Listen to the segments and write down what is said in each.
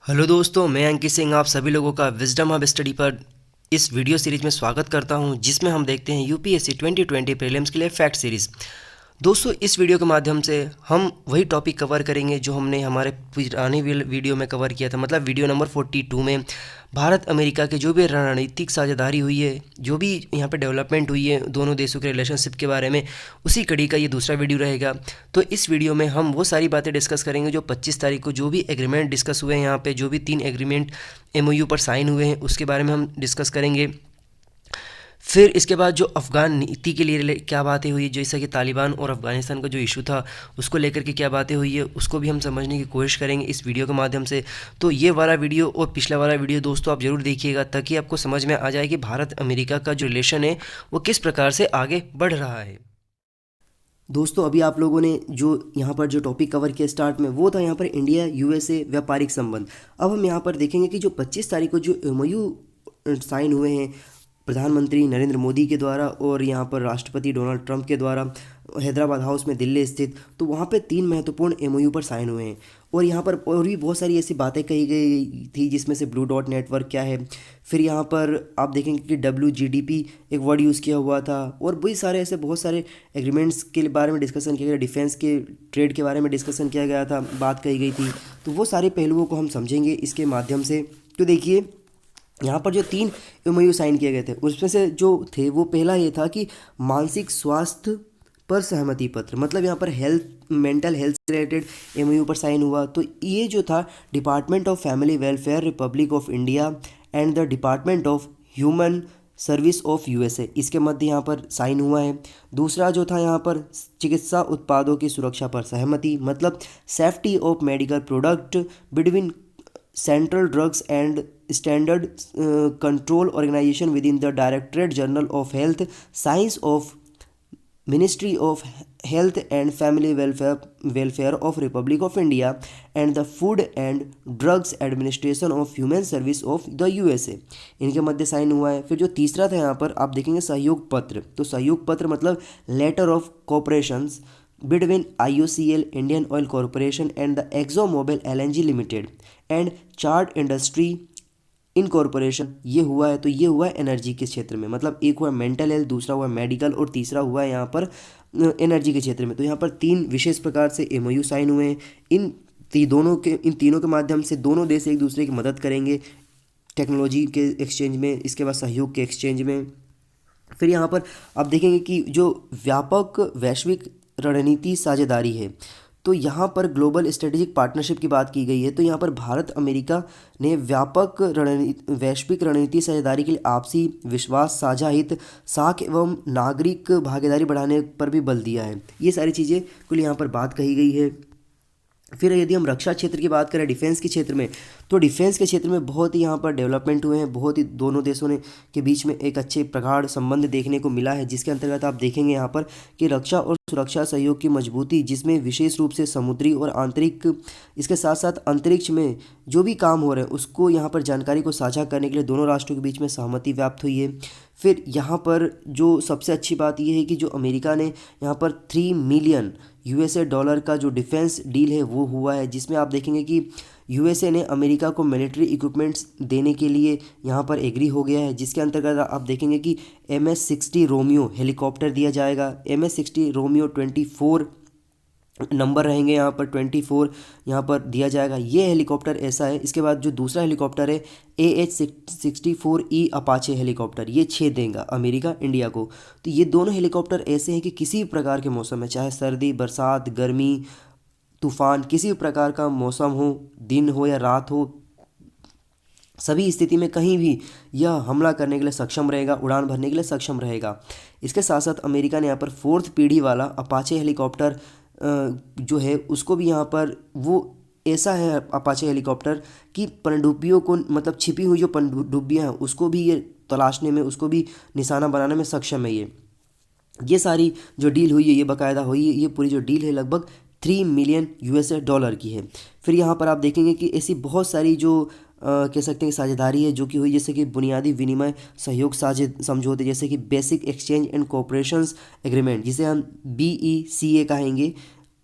Hello दोस्तों, मैं अंकित सिंह आप सभी लोगों का विजडम हब स्टडी पर इस वीडियो सीरीज में स्वागत करता हूं, जिसमें हम देखते हैं यूपीएससी 2020 प्रीलिम्स के लिए फैक्ट सीरीज़। दोस्तों, इस वीडियो के माध्यम से हम वही टॉपिक कवर करेंगे जो हमने हमारे पुराने वीडियो में कवर किया था, मतलब वीडियो नंबर 42 में। भारत अमेरिका के जो भी रणनीतिक साझेदारी हुई है, जो भी यहाँ पे डेवलपमेंट हुई है दोनों देशों के रिलेशनशिप के बारे में, उसी कड़ी का ये दूसरा वीडियो रहेगा। तो इस वीडियो में हम वो सारी बातें डिस्कस करेंगे जो 25 तारीख को जो भी एग्रीमेंट डिस्कस हुए हैं, यहाँ पे जो भी 3 एग्रीमेंट एमओयू पर साइन हुए हैं उसके बारे में हम डिस्कस करेंगे। फिर इसके बाद जो अफ़गान नीति के लिए क्या बातें हुई, जैसा कि तालिबान और अफ़गानिस्तान का जो इशू था उसको लेकर के क्या बातें हुई है, उसको भी हम समझने की कोशिश करेंगे इस वीडियो के माध्यम से। तो ये वाला वीडियो और पिछला वाला वीडियो दोस्तों आप ज़रूर देखिएगा, ताकि आपको समझ में आ जाए कि भारत अमेरिका का जो रिलेशन है वो किस प्रकार से आगे बढ़ रहा है। दोस्तों, अभी आप लोगों ने जो यहाँ पर जो टॉपिक कवर किया स्टार्ट में, वो था यहाँ पर इंडिया यूएसए व्यापारिक संबंध। अब हम यहाँ पर देखेंगे कि जो 25 तारीख को जो एमओयू साइन हुए हैं प्रधानमंत्री नरेंद्र मोदी के द्वारा और यहाँ पर राष्ट्रपति डोनाल्ड ट्रंप के द्वारा हैदराबाद हाउस में दिल्ली स्थित, तो वहाँ पे 3 महत्वपूर्ण एमओयू पर साइन हुए हैं। और यहाँ पर और भी बहुत सारी ऐसी बातें कही गई थी, जिसमें से ब्लू डॉट नेटवर्क क्या है। फिर यहाँ पर आप देखेंगे कि WGDP एक वर्ड यूज़ किया हुआ था, और वही सारे ऐसे बहुत सारे एग्रीमेंट्स के बारे में डिस्कशन किया गया, डिफेंस के ट्रेड के बारे में डिस्कशन किया गया था, बात कही गई थी। तो वो सारे पहलुओं को हम समझेंगे इसके माध्यम से। तो देखिए, यहाँ पर जो 3 एमओयू साइन किए गए थे उसमें से जो थे वो पहला ये था कि मानसिक स्वास्थ्य पर सहमति पत्र, मतलब यहाँ पर मेंटल हेल्थ से रिलेटेड एमओयू पर साइन हुआ। तो ये जो था department of family welfare Republic of India and the department of human service of USA, इसके मध्य यहाँ पर साइन हुआ है। दूसरा जो था यहाँ पर चिकित्सा उत्पादों की सुरक्षा पर सहमति, मतलब safety of medical product between central drugs and standard control organisation within the directorate general of health science of ministry of health and family welfare of republic of India and the food and drugs administration of human service of the USA, इनके मध्य sign हुआ है। फिर जो तीसरा था यहाँ पर आप देखेंगे सहयोग पत्र। तो सहयोग पत्र मतलब letter of cooperations between IOCL Indian Oil Corporation and the ExxonMobil LNG Limited and Chart Industry incorporation, ये हुआ है। तो ये हुआ है एनर्जी के क्षेत्र में, मतलब एक हुआ मेंटल हेल्थ, दूसरा हुआ मेडिकल, और तीसरा हुआ है यहाँ पर एनर्जी के क्षेत्र में। तो यहाँ पर 3 विशेष प्रकार से एमओयू साइन हुए हैं। इन तीनों के माध्यम से दोनों देश एक दूसरे की मदद करेंगे टेक्नोलॉजी के एक्सचेंज में, इसके बाद सहयोग के एक्सचेंज में। फिर यहाँ पर आप देखेंगे कि जो व्यापक वैश्विक रणनीति साझेदारी है, तो यहाँ पर ग्लोबल स्ट्रेटेजिक पार्टनरशिप की बात की गई है। तो यहाँ पर भारत अमेरिका ने व्यापक वैश्विक रणनीति साझेदारी के लिए आपसी विश्वास, साझा हित, साख एवं नागरिक भागीदारी बढ़ाने पर भी बल दिया है। ये सारी चीज़ें कुल यहाँ पर बात कही गई है। फिर यदि हम रक्षा क्षेत्र की बात करें, डिफेंस के क्षेत्र में, तो डिफेंस के क्षेत्र में बहुत ही यहाँ पर डेवलपमेंट हुए हैं, बहुत ही दोनों देशों ने के बीच में एक अच्छे प्रगाढ़ संबंध देखने को मिला है, जिसके अंतर्गत आप देखेंगे यहाँ पर कि रक्षा और सुरक्षा सहयोग की मजबूती, जिसमें विशेष रूप से समुद्री और आंतरिक, इसके साथ साथ अंतरिक्ष में जो भी काम हो रहे हैं उसको यहाँ पर जानकारी को साझा करने के लिए दोनों राष्ट्रों के बीच में सहमति व्याप्त हुई है। फिर यहाँ पर जो सबसे अच्छी बात यह है कि जो अमेरिका ने यहाँ पर 3 मिलियन यूएसए डॉलर का जो डिफेंस डील है वो हुआ है, जिसमें आप देखेंगे कि यूएसए ने अमेरिका को मिलिट्री इक्विपमेंट्स देने के लिए यहाँ पर एग्री हो गया है, जिसके अंतर्गत आप देखेंगे कि MS-60 रोमियो हेलीकॉप्टर दिया जाएगा। MS-60 रोमियो 24 नंबर रहेंगे, यहाँ पर 24 यहाँ पर दिया जाएगा। ये हेलीकॉप्टर ऐसा है। इसके बाद जो दूसरा हेलीकॉप्टर है AH-64E अपाचे हेलीकॉप्टर, ये 6 देगा अमेरिका इंडिया को। तो ये दोनों हेलीकॉप्टर ऐसे हैं कि किसी भी प्रकार के मौसम में, चाहे सर्दी, बरसात, गर्मी, तूफान, किसी भी प्रकार का मौसम हो, दिन हो या रात हो, सभी स्थिति में कहीं भी यह हमला करने के लिए सक्षम रहेगा, उड़ान भरने के लिए सक्षम रहेगा। इसके साथ साथ अमेरिका ने यहाँ पर 4th पीढ़ी वाला अपाचे हेलीकॉप्टर जो है उसको भी यहाँ पर, वो ऐसा है अपाचे हेलीकॉप्टर कि पनडुब्बियों को, मतलब छिपी हुई जो पनडुब्बियाँ हैं उसको भी ये तलाशने में, उसको भी निशाना बनाने में सक्षम है। ये सारी जो डील हुई है, ये बाकायदा हुई है, ये पूरी जो डील है लगभग 3 मिलियन यूएसए डॉलर की है। फिर यहाँ पर आप देखेंगे कि ऐसी बहुत सारी जो कह सकते हैं साझेदारी है जो कि हुई, जैसे कि बुनियादी विनिमय सहयोग साझे समझौते, जैसे कि basic exchange and cooperations agreement, जिसे हम BECA कहेंगे,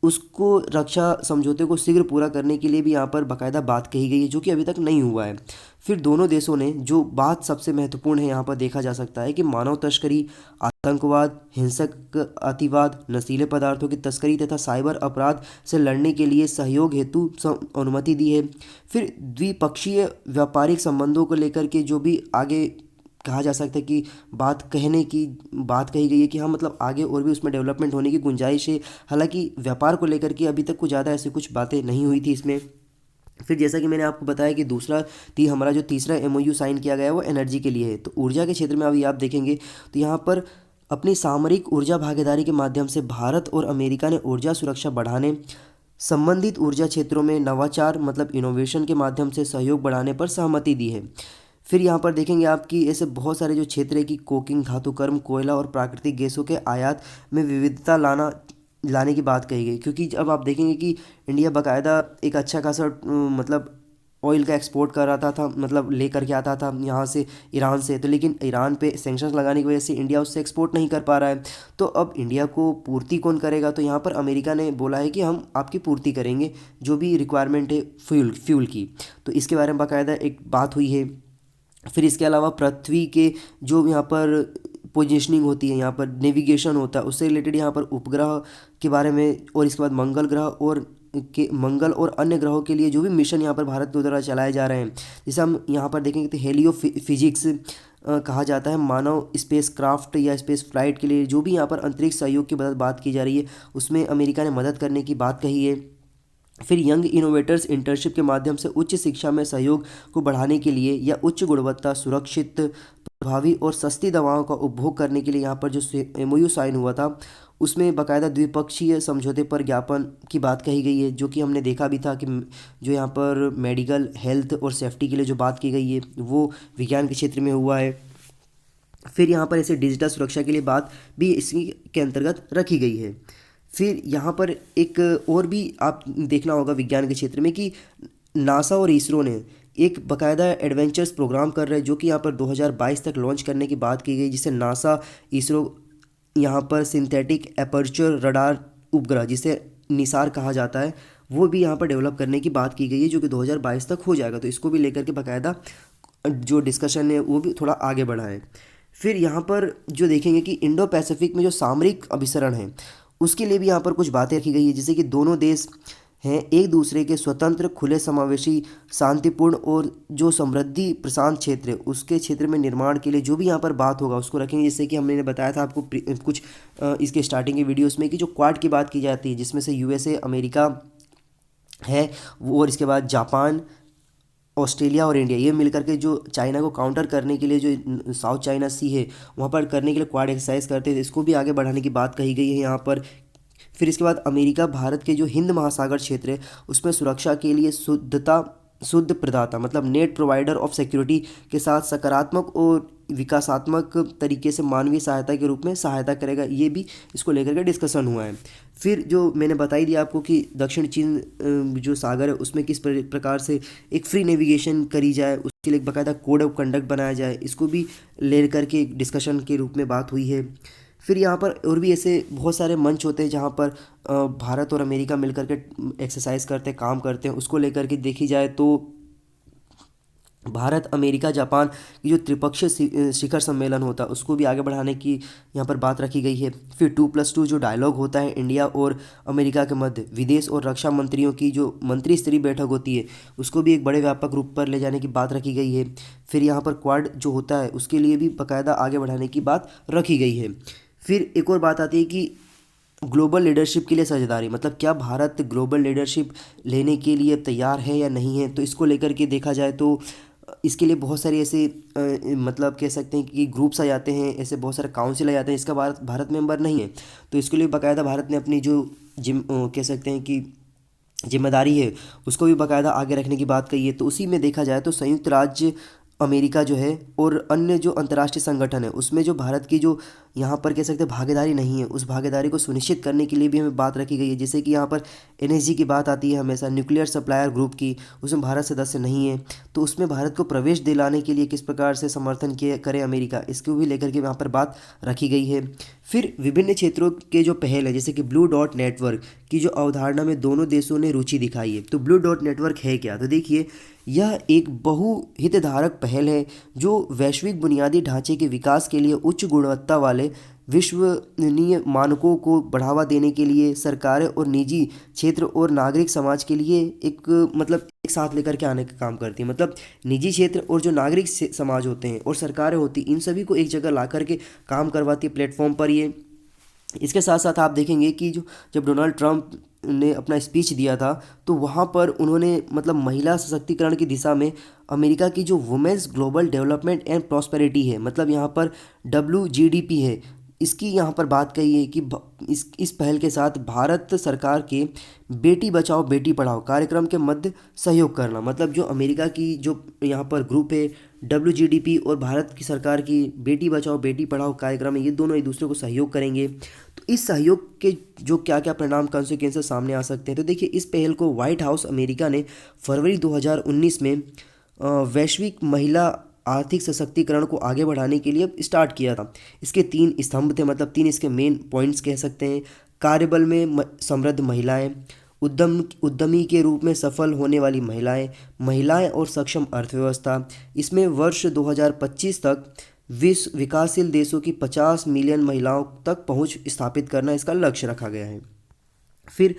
उसको रक्षा समझौते को शीघ्र पूरा करने के लिए भी यहाँ पर बाकायदा बात कही गई है, जो कि अभी तक नहीं हुआ है। फिर दोनों देशों ने जो बात सबसे महत्वपूर्ण है यहाँ पर देखा जा सकता है कि मानव तस्करी, आतंकवाद, हिंसक अतिवाद, नशीले पदार्थों की तस्करी तथा साइबर अपराध से लड़ने के लिए सहयोग हेतु अनुमति दी है। फिर द्विपक्षीय व्यापारिक संबंधों को लेकर के जो भी आगे कहा जा सकता है कि बात कही गई है कि हाँ मतलब आगे और भी उसमें डेवलपमेंट होने की गुंजाइश है। हालांकि व्यापार को लेकर के अभी तक कुछ ज़्यादा ऐसी कुछ बातें नहीं हुई थी इसमें। फिर जैसा कि मैंने आपको बताया कि हमारा जो तीसरा एमओयू साइन किया गया है वो एनर्जी के लिए है। तो ऊर्जा के क्षेत्र में अभी आप देखेंगे तो यहाँ पर अपनी सामरिक ऊर्जा भागीदारी के माध्यम से भारत और अमेरिका ने ऊर्जा सुरक्षा बढ़ाने, संबंधित ऊर्जा क्षेत्रों में नवाचार मतलब इनोवेशन के माध्यम से सहयोग बढ़ाने पर सहमति दी है। फिर यहाँ पर देखेंगे आप कि ऐसे बहुत सारे जो क्षेत्र है कि कोकिंग, धातुकर्म, कोयला और प्राकृतिक गैसों के आयात में विविधता लाने की बात कही गई, क्योंकि अब आप देखेंगे कि इंडिया बाकायदा एक अच्छा खासा मतलब ऑयल का एक्सपोर्ट कर रहा था मतलब ले करके आता था यहाँ से ईरान से। तो लेकिन ईरान पे सैंक्शंस लगाने की वजह से इंडिया उससे एक्सपोर्ट नहीं कर पा रहा है। तो अब इंडिया को पूर्ति कौन करेगा? तो यहाँ पर अमेरिका ने बोला है कि हम आपकी पूर्ति करेंगे जो भी रिक्वायरमेंट है फ्यूल की। तो इसके बारे में बाकायदा एक बात हुई है। फिर इसके अलावा पृथ्वी के जो यहाँ पर पोजीशनिंग होती है, यहाँ पर नेविगेशन होता है, उससे रिलेटेड यहाँ पर उपग्रह के बारे में, और इसके बाद मंगल और अन्य ग्रहों के लिए जो भी मिशन यहाँ पर भारत के द्वारा चलाए जा रहे हैं, जैसे हम यहाँ पर देखेंगे तो हेलियो फिजिक्स कहा जाता है मानव स्पेस क्राफ्ट या स्पेस फ्लाइट के लिए जो भी यहाँ पर अंतरिक्ष सहयोग की बात की जा रही है, उसमें अमेरिका ने मदद करने की बात कही है। फिर यंग इनोवेटर्स इंटर्नशिप के माध्यम से उच्च शिक्षा में सहयोग को बढ़ाने के लिए या उच्च गुणवत्ता, सुरक्षित, प्रभावी और सस्ती दवाओं का उपभोग करने के लिए यहाँ पर जो एमओयू साइन हुआ था उसमें बाकायदा द्विपक्षीय समझौते पर ज्ञापन की बात कही गई है, जो कि हमने देखा भी था कि जो यहाँ पर मेडिकल हेल्थ और सेफ्टी के लिए जो बात की गई है वो विज्ञान के क्षेत्र में हुआ है। फिर यहाँ पर ऐसे डिजिटल सुरक्षा के लिए बात भी इसी के अंतर्गत रखी गई है। फिर यहाँ पर एक और भी आप देखना होगा विज्ञान के क्षेत्र में कि नासा और इसरो ने एक बाकायदा एडवेंचर्स प्रोग्राम कर रहे हैं, जो कि यहाँ पर 2022 तक लॉन्च करने की बात की गई, जिसे नासा इसरो यहाँ पर सिंथेटिक एपर्चर रडार उपग्रह जिसे निसार कहा जाता है वो भी यहाँ पर डेवलप करने की बात की गई है, जो कि 2022 तक हो जाएगा। तो इसको भी लेकर के बाकायदा जो डिस्कशन है वो भी थोड़ा आगे बढ़ा है। फिर यहाँ पर जो देखेंगे कि इंडो पैसिफिक में जो सामरिक अभिसरण है उसके लिए भी यहाँ पर कुछ बातें रखी गई है, जैसे कि दोनों देश हैं एक दूसरे के स्वतंत्र, खुले, समावेशी, शांतिपूर्ण और जो समृद्धि प्रशांत क्षेत्र है उसके क्षेत्र में निर्माण के लिए जो भी यहाँ पर बात होगा उसको रखेंगे। जैसे कि हमने बताया था आपको कुछ इसके स्टार्टिंग के वीडियोस में कि जो क्वाड की बात की जाती है जिसमें से यूएसए, अमेरिका है वो, और इसके बाद जापान, ऑस्ट्रेलिया और इंडिया, ये मिलकर के जो चाइना को काउंटर करने के लिए जो साउथ चाइना सी है वहाँ पर करने के लिए क्वाड एक्सरसाइज करते हैं, इसको भी आगे बढ़ाने की बात कही गई है यहाँ पर। फिर इसके बाद अमेरिका भारत के जो हिंद महासागर क्षेत्र है उसमें सुरक्षा के लिए शुद्ध प्रदाता मतलब नेट प्रोवाइडर ऑफ सिक्योरिटी के साथ सकारात्मक और विकासात्मक तरीके से मानवीय सहायता के रूप में सहायता करेगा, ये भी इसको लेकर के डिस्कशन हुआ है। फिर जो मैंने बताई दिया आपको कि दक्षिण चीन जो सागर है उसमें किस प्रकार से एक फ्री नेविगेशन करी जाए, उसके लिए एक बाकायदा कोड ऑफ कंडक्ट बनाया जाए, इसको भी ले करके डिस्कशन के रूप में बात हुई है। फिर यहाँ पर और भी ऐसे बहुत सारे मंच होते हैं जहाँ पर भारत और अमेरिका मिलकर के एक्सरसाइज करते हैं, काम करते हैं, उसको लेकर के देखी जाए तो भारत, अमेरिका, जापान की जो त्रिपक्षीय शिखर सम्मेलन होता है उसको भी आगे बढ़ाने की यहाँ पर बात रखी गई है। फिर 2+2 जो डायलॉग होता है इंडिया और अमेरिका के मध्य, विदेश और रक्षा मंत्रियों की जो मंत्री स्तरीय बैठक होती है उसको भी एक बड़े व्यापक रूप पर ले जाने की बात रखी गई है। फिर यहाँ पर क्वाड जो होता है उसके लिए भी बाकायदा आगे बढ़ाने की बात रखी गई है। फिर एक और बात आती है कि ग्लोबल लीडरशिप के लिए साझेदारी, मतलब क्या भारत ग्लोबल लीडरशिप लेने के लिए तैयार है या नहीं है। तो इसको लेकर के देखा जाए तो इसके लिए बहुत सारे ऐसे मतलब कह सकते हैं कि ग्रुप्स आ जाते हैं, ऐसे बहुत सारे काउंसिल आ जाते हैं, इसका भारत मेंबर नहीं है। तो इसके लिए बाकायदा भारत ने अपनी जो कह सकते हैं कि जिम्मेदारी है उसको भी बाकायदा आगे रखने की बात कही है। तो उसी में देखा जाए तो संयुक्त राज्य अमेरिका जो है और अन्य जो अंतर्राष्ट्रीय संगठन है उसमें जो भारत की जो यहाँ पर कह सकते हैं भागीदारी नहीं है, उस भागीदारी को सुनिश्चित करने के लिए भी हमें बात रखी गई है। जैसे कि यहाँ पर एनएसजी की बात आती है हमेशा, न्यूक्लियर सप्लायर ग्रुप की, उसमें भारत सदस्य नहीं है। तो उसमें भारत को प्रवेश दिलाने के लिए किस प्रकार से समर्थन किए करे अमेरिका, इसको भी लेकर के यहाँ पर बात रखी गई है। फिर विभिन्न क्षेत्रों के जो पहल है, जैसे कि ब्लू डॉट नेटवर्क की जो अवधारणा में दोनों देशों ने रुचि दिखाई है। तो ब्लू डॉट नेटवर्क है क्या? तो देखिए, यह एक बहुहितधारक पहल है जो वैश्विक बुनियादी ढांचे के विकास के लिए उच्च गुणवत्ता वाले विश्वसनीय मानकों को बढ़ावा देने के लिए सरकारें और निजी क्षेत्र और नागरिक समाज के लिए एक मतलब एक साथ लेकर के आने का काम करती है। मतलब निजी क्षेत्र और जो नागरिक समाज होते हैं और सरकारें होती हैं, इन सभी को एक जगह ला करके काम करवाती है प्लेटफॉर्म पर ये। इसके साथ साथ आप देखेंगे कि जो जब डोनाल्ड ट्रंप ने अपना स्पीच दिया था, तो वहाँ पर उन्होंने मतलब महिला सशक्तिकरण की दिशा में अमेरिका की जो women's global development and prosperity है, मतलब यहाँ पर WGDP है, इसकी यहाँ पर बात कही है कि इस पहल के साथ भारत सरकार के बेटी बचाओ बेटी पढ़ाओ कार्यक्रम के मध्य सहयोग करना। मतलब जो अमेरिका की जो यहाँ पर ग्रुप है WGDP और भारत की सरकार की बेटी बचाओ बेटी पढ़ाओ कार्यक्रम है, ये दोनों एक दूसरे को सहयोग करेंगे। तो इस सहयोग के जो क्या क्या परिणाम कॉन्सिक्वेंसेस सामने आ सकते हैं, तो देखिए, इस पहल को व्हाइट हाउस अमेरिका ने फरवरी 2019 में वैश्विक महिला आर्थिक सशक्तिकरण को आगे बढ़ाने के लिए अब स्टार्ट किया था। इसके 3 स्तंभ थे, मतलब 3 इसके मेन पॉइंट्स कह सकते हैं। कार्यबल में समृद्ध महिलाएं, उद्यमी के रूप में सफल होने वाली महिलाएं, महिलाएं और सक्षम अर्थव्यवस्था। इसमें वर्ष 2025 तक विश्व विकासशील देशों की 50 मिलियन महिलाओं तक पहुंच स्थापित करना इसका लक्ष्य रखा गया है। फिर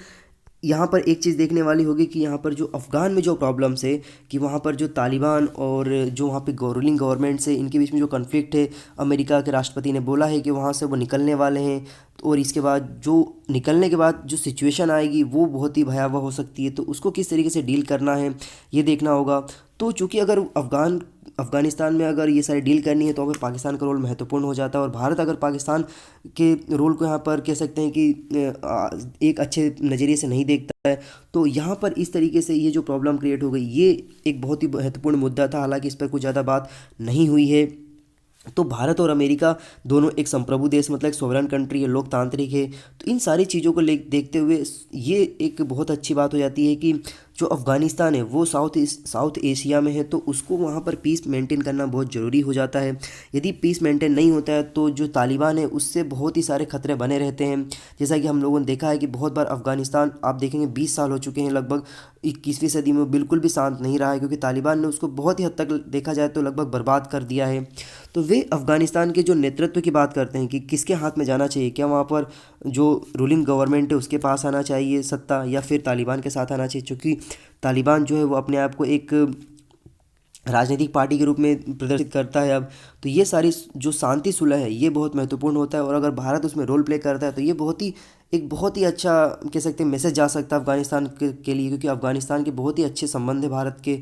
यहाँ पर एक चीज़ देखने वाली होगी कि यहाँ पर जो अफ़गान में जो प्रॉब्लम्स है कि वहाँ पर जो तालिबान और जो वहाँ पे रूलिंग गवर्नमेंट है, इनके बीच में जो कन्फ्लिक्ट है, अमेरिका के राष्ट्रपति ने बोला है कि वहाँ से वो निकलने वाले हैं, और इसके बाद जो निकलने के बाद जो सिचुएशन आएगी वो बहुत ही भयावह हो सकती है। तो उसको किस तरीके से डील करना है ये देखना होगा। तो चूँकि अगर अफ़गानिस्तान में अगर ये सारी डील करनी है तो वहाँ पे पाकिस्तान का रोल महत्वपूर्ण हो जाता है, और भारत अगर पाकिस्तान के रोल को यहाँ पर कह सकते हैं कि एक अच्छे नज़रिए से नहीं देखता है, तो यहाँ पर इस तरीके से ये जो प्रॉब्लम क्रिएट हो गई, ये एक बहुत ही महत्वपूर्ण मुद्दा था। हालांकि इस पर कुछ ज़्यादा बात नहीं हुई है। तो भारत और अमेरिका दोनों एक संप्रभु देश, मतलब एक सोवरेन कंट्री है, लोकतांत्रिक है। तो इन सारी चीज़ों को देखते हुए ये एक बहुत अच्छी बात हो जाती है कि जो अफ़गानिस्तान है वो साउथ एशिया में है, तो उसको वहाँ पर पीस मेंटेन करना बहुत ज़रूरी हो जाता है। यदि पीस मेंटेन नहीं होता है तो जो तालिबान है उससे बहुत ही सारे खतरे बने रहते हैं। जैसा कि हम लोगों ने देखा है कि बहुत बार अफ़गानिस्तान, आप देखेंगे 20 साल हो चुके हैं लगभग, 21वीं सदी में बिल्कुल भी शांत नहीं रहा है, क्योंकि तालिबान ने उसको बहुत ही हद तक देखा जाए तो लगभग बर्बाद कर दिया है। तो वे अफ़गानिस्तान के जो नेतृत्व की बात करते हैं कि किसके हाथ में जाना चाहिए, क्या वहाँ पर जो रूलिंग गवर्नमेंट है उसके पास आना चाहिए सत्ता, या फिर तालिबान के साथ आना चाहिए, क्योंकि तालिबान जो है वो अपने आप को एक राजनीतिक पार्टी के रूप में प्रदर्शित करता है अब। तो ये सारी जो शांति सुलह है ये बहुत महत्वपूर्ण होता है, और अगर भारत उसमें रोल प्ले करता है तो ये बहुत ही अच्छा कह सकते हैं मैसेज जा सकता है अफ़गानिस्तान के लिए, क्योंकि अफ़गानिस्तान के बहुत ही अच्छे संबंध है भारत के।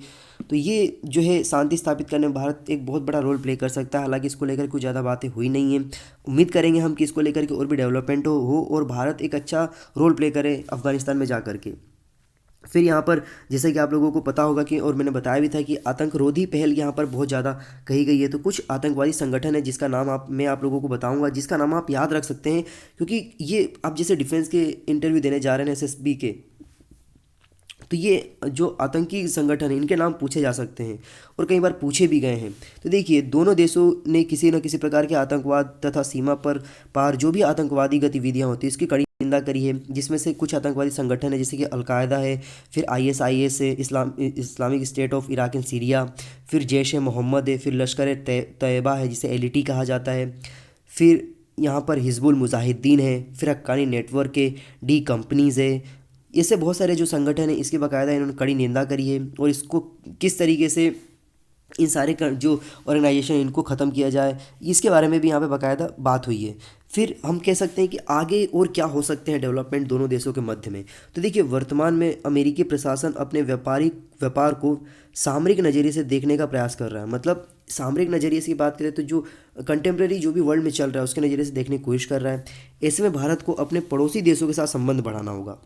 तो ये जो है शांति स्थापित करने में भारत एक बहुत बड़ा रोल प्ले कर सकता है। हालांकि इसको लेकर कुछ ज़्यादा बातें हुई नहीं है। उम्मीद करेंगे हम कि इसको लेकर के और भी डेवलपमेंट हो और भारत एक अच्छा रोल प्ले करे अफ़गानिस्तान में जा करके। फिर यहाँ पर जैसे कि आप लोगों को पता होगा कि, और मैंने बताया भी था कि आतंकरोधी पहल यहाँ पर बहुत ज़्यादा कही गई है। तो कुछ आतंकवादी संगठन है जिसका नाम मैं आप लोगों को बताऊंगा, जिसका नाम आप याद रख सकते हैं, क्योंकि ये आप जैसे डिफेंस के इंटरव्यू देने जा रहे हैं SSB के, तो ये जो आतंकी संगठन है इनके नाम पूछे जा सकते हैं और कई बार पूछे भी गए हैं। तो देखिए, दोनों देशों ने किसी न किसी प्रकार के आतंकवाद तथा सीमा पर पार जो भी आतंकवादी गतिविधियां होती है इसकी कड़ी निंदा करी है। जिसमें से कुछ आतंकवादी संगठन है जैसे कि अलकायदा है, फिर ISIS है, Islamic state of Iraq and Syria, फिर जैश ए मोहम्मद है, फिर लश्कर तैयबा है जिसे LET कहा जाता है, फिर यहाँ पर हिजबुल मुजाहिदीन है, फिर हक्कानी नेटवर्क है, डी कंपनीज़ है। ऐसे बहुत सारे जो संगठन है इसकी बाकायदा इन्होंने कड़ी निंदा करी है, और इसको किस तरीके से इन सारे जो ऑर्गेनाइजेशन इनको ख़त्म किया जाए इसके बारे में भी यहाँ पे बाकायदा बात हुई है। फिर हम कह सकते हैं कि आगे और क्या हो सकते हैं डेवलपमेंट दोनों देशों के मध्य में। तो देखिए, वर्तमान में अमेरिकी प्रशासन अपने व्यापार को सामरिक नज़रिए से देखने का प्रयास कर रहा है। मतलब सामरिक नज़रिए से बात करें तो जो कंटेम्प्रेरी जो भी वर्ल्ड में चल रहा है उसके नज़रिए से देखने की कोशिश कर रहा है। ऐसे में भारत को अपने पड़ोसी देशों के साथ संबंध बढ़ाना होगा,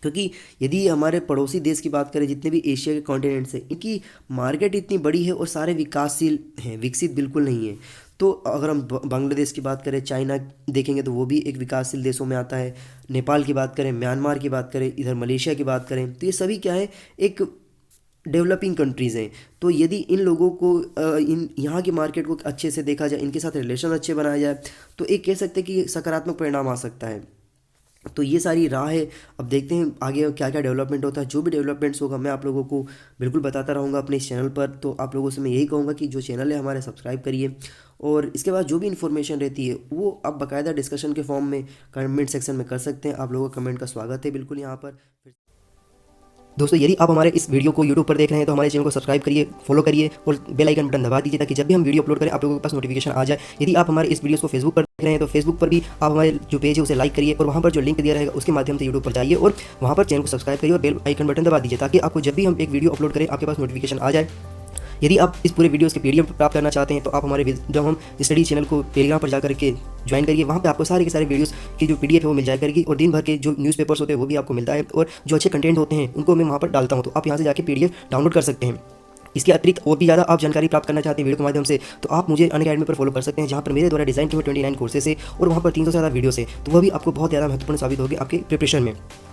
क्योंकि यदि हमारे पड़ोसी देश की बात करें, जितने भी एशिया के कॉन्टिनेंट्स हैं, इनकी मार्केट इतनी बड़ी है और सारे विकासशील हैं, विकसित बिल्कुल नहीं है। तो अगर हम बांग्लादेश की बात करें, चाइना देखेंगे तो वो भी एक विकासशील देशों में आता है। नेपाल की बात करें, म्यांमार की बात करें, इधर मलेशिया की बात करें, तो ये सभी क्या है, एक डेवलपिंग कंट्रीज़ हैं। तो यदि इन लोगों को इन यहाँ की मार्केट को अच्छे से देखा जाए, इनके साथ रिलेशन अच्छे बनाया जाए, तो एक कह सकते हैं कि सकारात्मक परिणाम आ सकता है। तो ये सारी राह है। अब देखते हैं आगे क्या क्या डेवलपमेंट होता है। जो भी डेवलपमेंट्स होगा मैं आप लोगों को बिल्कुल बताता रहूँगा अपने इस चैनल पर। तो आप लोगों से मैं यही कहूँगा कि जो चैनल है हमारे सब्सक्राइब करिए, और इसके बाद जो भी इन्फॉर्मेशन रहती है वो आप बाकायदा डिस्कशन के फॉर्म में कमेंट सेक्शन में कर सकते हैं। आप लोगों का कमेंट का स्वागत है बिल्कुल यहाँ पर। दोस्तों, यदि आप हमारे इस वीडियो को यूट्यूब पर देख रहे हैं तो हमारे चैनल को सब्सक्राइब करिए, फॉलो करिए और बेल आइकन बटन दबा दीजिए ताकि जब भी हम वीडियो अपलोड करें आप लोगों के पास नोटिफिकेशन आ जाए। यदि आप हमारे इस वीडियो को फेसबुक पर देख रहे हैं तो फेसबुक पर भी आप हमारे जो पेज है उसे लाइक करिए, और वहाँ पर जो लिंक दिया रहेगा उसके माध्यम से यूट्यूब पर जाइए और वहाँ पर चैनल को सब्सक्राइब करिए और बेल आइकन बटन दबा दीजिए ताकि आपको जब भी हम एक वीडियो अपलोड करें आपके पास नोटिफिकेशन आ जाए। यदि आप इस पूरे वीडियोस के पीडीएफ प्राप्त करना चाहते हैं तो आप हमारे जब हम स्टडी चैनल को टेलीग्राम पर जाकर के ज्वाइन करिए, वहाँ पे आपको सारे के सारे वीडियोस की जो पीडीएफ है वो मिल जाया करेगी, और दिन भर के जो न्यूज़पेपर्स होते हैं वो भी आपको मिलता है, और जो अच्छे कंटेंट होते हैं उनको मैं वहाँ पर डालता हूँ, तो आप यहाँ से जाकर पीडीएफ डाउनलोड कर सकते हैं। इसके अतिरिक्त और भी ज़्यादा आप जानकारी प्राप्त करना चाहते हैं वीडियो के माध्यम से, तो आप मुझे अनअकैडमी पर फॉलो कर सकते हैं, जहाँ पर मेरे द्वारा डिज़ाइन किए 29 कोर्सेस है और वहाँ पर 300 से ज़्यादा वीडियोस है। तो वह भी आपको बहुत ज़्यादा महत्वपूर्ण साबित होगी आपके प्रिपरेशन में।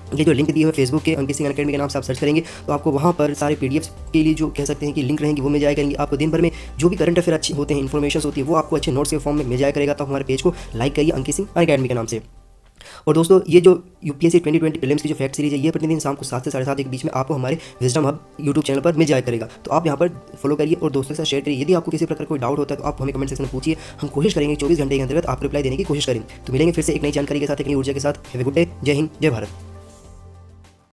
ये जो लिंक दी है फेसबुक के अंकित सिंह अनअकैडमी के नाम से आप सर्च करेंगे तो आपको वहाँ पर सारे पीडीएफ के लिए जो कह सकते हैं कि लिंक रहेंगी वो मिल जाया करेंगी। आपको दिन भर में जो भी करंट अफेयर अच्छे होते हैं, इन्फॉर्मेशन होती है, वो आपको अच्छे नोट्स के फॉर्म में मिल जाया करेगा। तो हमारे पेज को लाइक करिए अंकित सिंह अनअकैडमी के नाम से। और दोस्तों, ये जो यूपीएससी 2020 प्रीलिम्स की जो फैक्ट सीरीज है ये प्रतिदिन शाम को 7 से 7:30 के बीच में आपको हमारे विजडम हब यूट्यूब चैनल पर मिल जाया करेगा। तो आप यहाँ पर फॉलो करिए और दोस्तों के साथ शेयर करिए। यदि आपको किसी प्रकार कोई डाउट होता है तो आप हमें कमेंट सेक्शन में पूछिए, हम कोशिश करेंगे 24 घंटे के अंतर्गत आपको रिप्लाई देने की कोशिश करें। तो मिलेंगे फिर से एक नई जानकारी के साथ, एक नई ऊर्जा के साथ। Have a good day. जय हिंद, जय भारत।